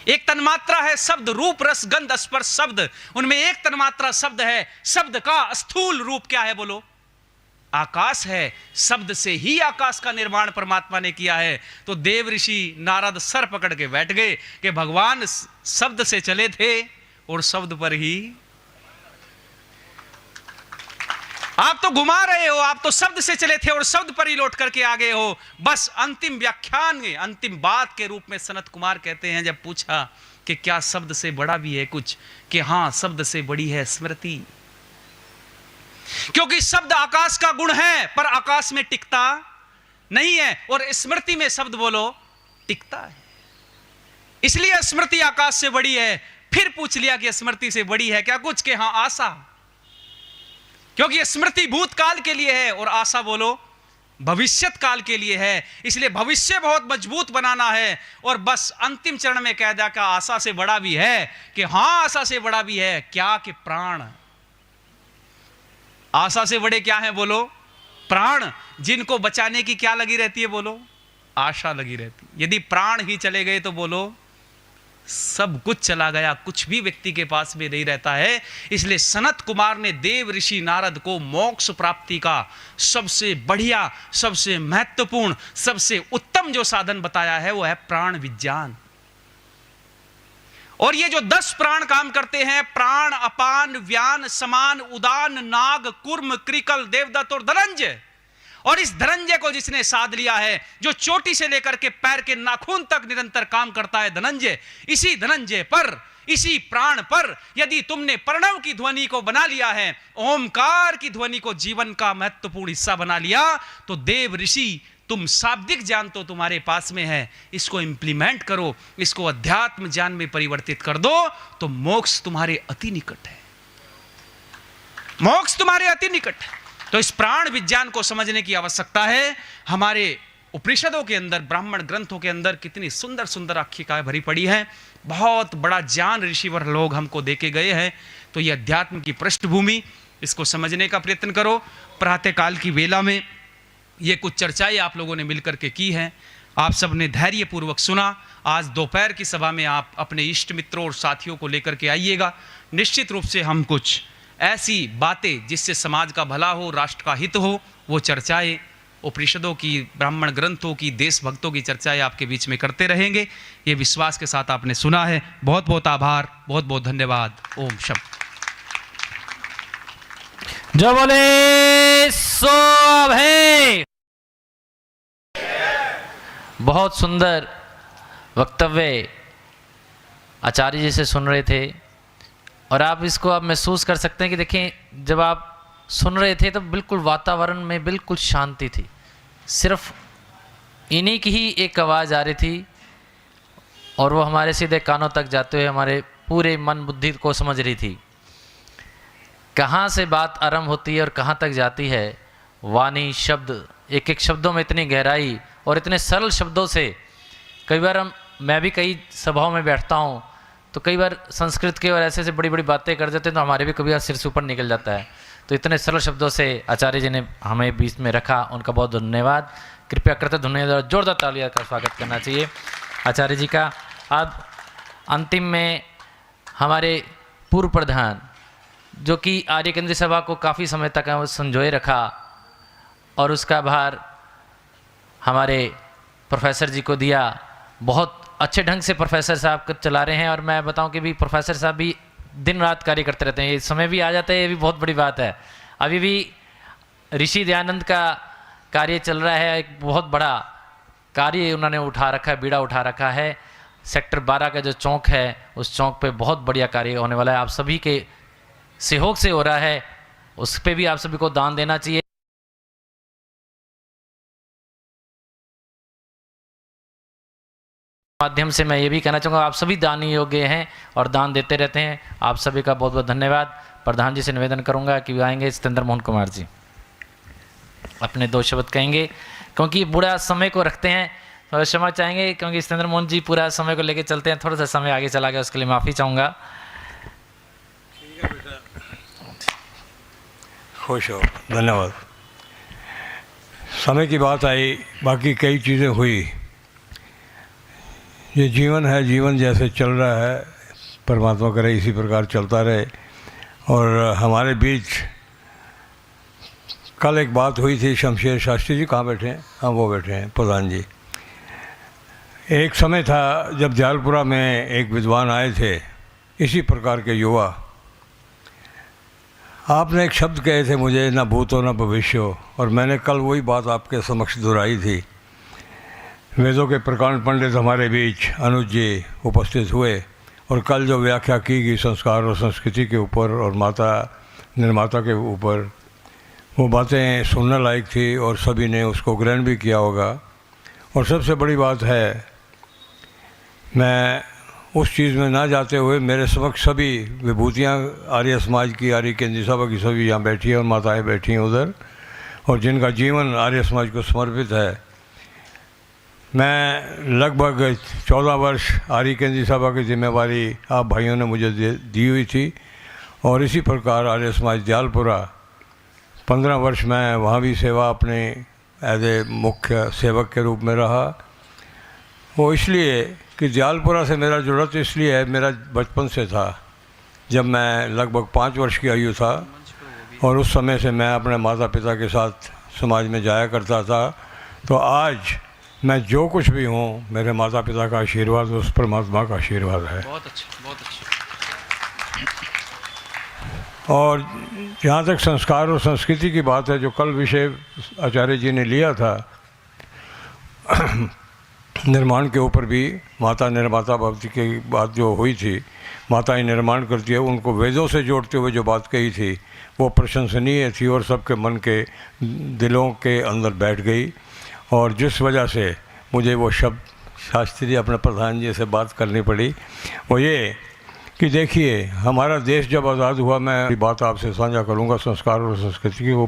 एक तन्मात्रा है शब्द, रूप रस गंध स्पर्श शब्द, उनमें एक तन्मात्रा शब्द है। शब्द का स्थूल रूप क्या है? बोलो, आकाश है। शब्द से ही आकाश का निर्माण परमात्मा ने किया है। तो देव ऋषि नारद सर पकड़ के बैठ गए कि भगवान शब्द से चले थे और शब्द पर ही आप तो घुमा रहे हो। आप तो शब्द से चले थे और शब्द पर ही लौट करके आ गए हो। बस अंतिम व्याख्यान में अंतिम बात के रूप में सनत कुमार कहते हैं, जब पूछा कि क्या शब्द से बड़ा भी है कुछ? कि हां, शब्द से बड़ी है स्मृति। क्योंकि शब्द आकाश का गुण है, पर आकाश में टिकता नहीं है, और स्मृति में शब्द बोलो टिकता है। इसलिए स्मृति आकाश से बड़ी है। फिर पूछ लिया कि स्मृति से बड़ी है क्या कुछ? कि हां, आशा। क्योंकि स्मृति भूतकाल के लिए है और आशा बोलो भविष्यत काल के लिए है। इसलिए भविष्य बहुत मजबूत बनाना है। और बस अंतिम चरण में कह दिया कि आशा से बड़ा भी है। कि हां, आशा से बड़ा भी है क्या? कि प्राण। आशा से बड़े क्या है? बोलो, प्राण। जिनको बचाने की क्या लगी रहती है? बोलो, आशा लगी रहती। यदि प्राण ही चले गए तो बोलो सब कुछ चला गया, कुछ भी व्यक्ति के पास में नहीं रहता है। इसलिए सनत कुमार ने देव ऋषि नारद को मोक्ष प्राप्ति का सबसे बढ़िया, सबसे महत्वपूर्ण, सबसे उत्तम जो साधन बताया है वो है प्राण विज्ञान। और ये जो 10 प्राण काम करते हैं, प्राण, अपान, व्यान, समान, उदान, नाग, कुर्म, क्रिकल, देवदत्त और धनंजय। और इस धनंजय को जिसने साध लिया है, जो चोटी से लेकर के पैर के नाखून तक निरंतर काम करता है धनंजय, इसी धनंजय पर, इसी प्राण पर यदि तुमने प्रणव की ध्वनि को बना लिया है, ओमकार की ध्वनि को जीवन का महत्वपूर्ण हिस्सा बना लिया, तो देव ऋषि तुम शाब्दिक ज्ञान तो तुम्हारे पास में है, इसको इंप्लीमेंट करो, इसको अध्यात्म ज्ञान में परिवर्तित कर दो, तो मोक्ष तुम्हारे अति निकट है। मोक्ष तुम्हारे अति निकट है। तो इस प्राण विज्ञान को समझने की आवश्यकता है। हमारे उपनिषदों के अंदर, ब्राह्मण ग्रंथों के अंदर कितनी सुंदर सुंदर आख्यायिकाएं भरी पड़ी हैं। बहुत बड़ा ज्ञान ऋषिवर लोग हमको देके गए हैं। तो ये अध्यात्म की पृष्ठभूमि, इसको समझने का प्रयत्न करो। प्रातःकाल की वेला में ये कुछ चर्चाएं आप लोगों ने मिलकर के की हैं। आप सब ने धैर्यपूर्वक सुना। आज दोपहर की सभा में आप अपने इष्ट मित्रों और साथियों को लेकर के आइएगा। निश्चित रूप से हम कुछ ऐसी बातें जिससे समाज का भला हो, राष्ट्र का हित हो, वो चर्चाएं, उपनिषदों की, ब्राह्मण ग्रंथों की, देशभक्तों की चर्चाएं आपके बीच में करते रहेंगे। ये विश्वास के साथ आपने सुना है। बहुत बहुत आभार, बहुत बहुत धन्यवाद। ओम शब्द जो बोले सो अभय। बहुत सुंदर वक्तव्य आचार्य जी से सुन रहे थे, और आप इसको आप महसूस कर सकते हैं कि देखें, जब आप सुन रहे थे तो बिल्कुल वातावरण में बिल्कुल शांति थी। सिर्फ इन्हीं की ही एक आवाज़ आ रही थी, और वो हमारे सीधे कानों तक जाते हुए हमारे पूरे मन बुद्धि को समझ रही थी। कहाँ से बात आरंभ होती है और कहाँ तक जाती है। वाणी, शब्द, एक एक शब्दों में इतनी गहराई, और इतने सरल शब्दों से। कई बार मैं भी कई सभाओं में बैठता हूँ तो कई बार संस्कृत के और ऐसे ऐसे बड़ी बड़ी बातें कर देते हैं, तो हमारे भी कभी सिर से ऊपर निकल जाता है। तो इतने सरल शब्दों से आचार्य जी ने हमें बीच में रखा, उनका बहुत धन्यवाद। कृपया करते धन्यवाद, जोरदार तालियां का स्वागत करना चाहिए आचार्य जी का। अब अंतिम में हमारे पूर्व प्रधान, जो कि आर्य केंद्रीय सभा को काफ़ी समय तक संजोए रखा, और उसका भार हमारे प्रोफेसर जी को दिया। बहुत अच्छे ढंग से प्रोफेसर साहब चला रहे हैं, और मैं बताऊं कि भी प्रोफेसर साहब भी दिन रात कार्य करते रहते हैं। ये समय भी आ जाता है, ये भी बहुत बड़ी बात है। अभी भी ऋषि दयानंद का कार्य चल रहा है, एक बहुत बड़ा कार्य उन्होंने उठा रखा है, बीड़ा उठा रखा है। सेक्टर 12 का जो चौक है, उस चौक पे बहुत बढ़िया कार्य होने वाला है। आप सभी के सहयोग से हो रहा है, उस पर भी आप सभी को दान देना चाहिए। माध्यम से मैं ये भी कहना चाहूँगा, आप सभी दानी योग्य हैं और दान देते रहते हैं। आप सभी का बहुत बहुत धन्यवाद। प्रधान जी से निवेदन करूँगा कि आएंगे सत्येंद्र मोहन कुमार जी, अपने 2 शब्द कहेंगे, क्योंकि पूरा समय को रखते हैं और क्षमा चाहेंगे क्योंकि सत्येंद्र मोहन जी पूरा समय को लेकर चलते हैं, थोड़ा सा समय आगे चला गया, उसके लिए माफ़ी चाहूँगा। खुश हो, धन्यवाद। समय की बात आई, बाकी कई चीज़ें हुई। ये जीवन है, जीवन जैसे चल रहा है, परमात्मा करे इसी प्रकार चलता रहे। और हमारे बीच कल एक बात हुई थी, शमशेर शास्त्री जी कहाँ बैठे हैं? हाँ, वो बैठे हैं, प्रधान जी। एक समय था जब दयालपुरा में एक विद्वान आए थे, इसी प्रकार के युवा। आपने एक शब्द कहे थे मुझे, ना भूत हो ना भविष्य हो, और मैंने कल वही बात आपके समक्ष दोहराई थी। वेदों के प्रकांड पंडित हमारे बीच अनुज जी उपस्थित हुए और कल जो व्याख्या की गई संस्कार और संस्कृति के ऊपर और माता निर्माता के ऊपर, वो बातें सुनने लायक थी और सभी ने उसको ग्रहण भी किया होगा। और सबसे बड़ी बात है, मैं उस चीज़ में ना जाते हुए मेरे समक्ष सभी विभूतियाँ आर्य समाज की, आर्य केंद्रीय सभा की सभी यहाँ बैठी हैं और माताएँ बैठी हैं उधर, और जिनका जीवन आर्य समाज को समर्पित है। मैं लगभग 14 वर्ष आर्य केंद्रीय सभा की जिम्मेवारी आप भाइयों ने मुझे दी हुई थी, और इसी प्रकार आर्य समाज दयालपुरा 15 वर्ष मैं वहाँ भी सेवा अपने एज ए मुख्य सेवक के रूप में रहा। वो इसलिए कि दयालपुरा से मेरा जुड़त इसलिए है, मेरा बचपन से था। जब मैं लगभग 5 वर्ष की आयु था और उस समय से मैं अपने माता पिता के साथ समाज में जाया करता था, तो आज मैं जो कुछ भी हूँ, मेरे माता पिता का आशीर्वाद, उस परमात्मा का आशीर्वाद है। बहुत अच्छा, बहुत अच्छा। और जहाँ तक संस्कार और संस्कृति की बात है, जो कल विषय आचार्य जी ने लिया था निर्माण के ऊपर भी, माता निर्माता भक्ति की बात जो हुई थी, माताएं निर्माण करती है, उनको वेदों से जोड़ते हुए जो बात कही थी वो प्रशंसनीय थी और सबके मन के दिलों के अंदर बैठ गई। और जिस वजह से मुझे वो शब्द शास्त्री अपने प्रधान जी से बात करनी पड़ी, वो ये कि देखिए, हमारा देश जब आज़ाद हुआ, मैं बात आपसे साझा करूंगा संस्कार और संस्कृति की, वो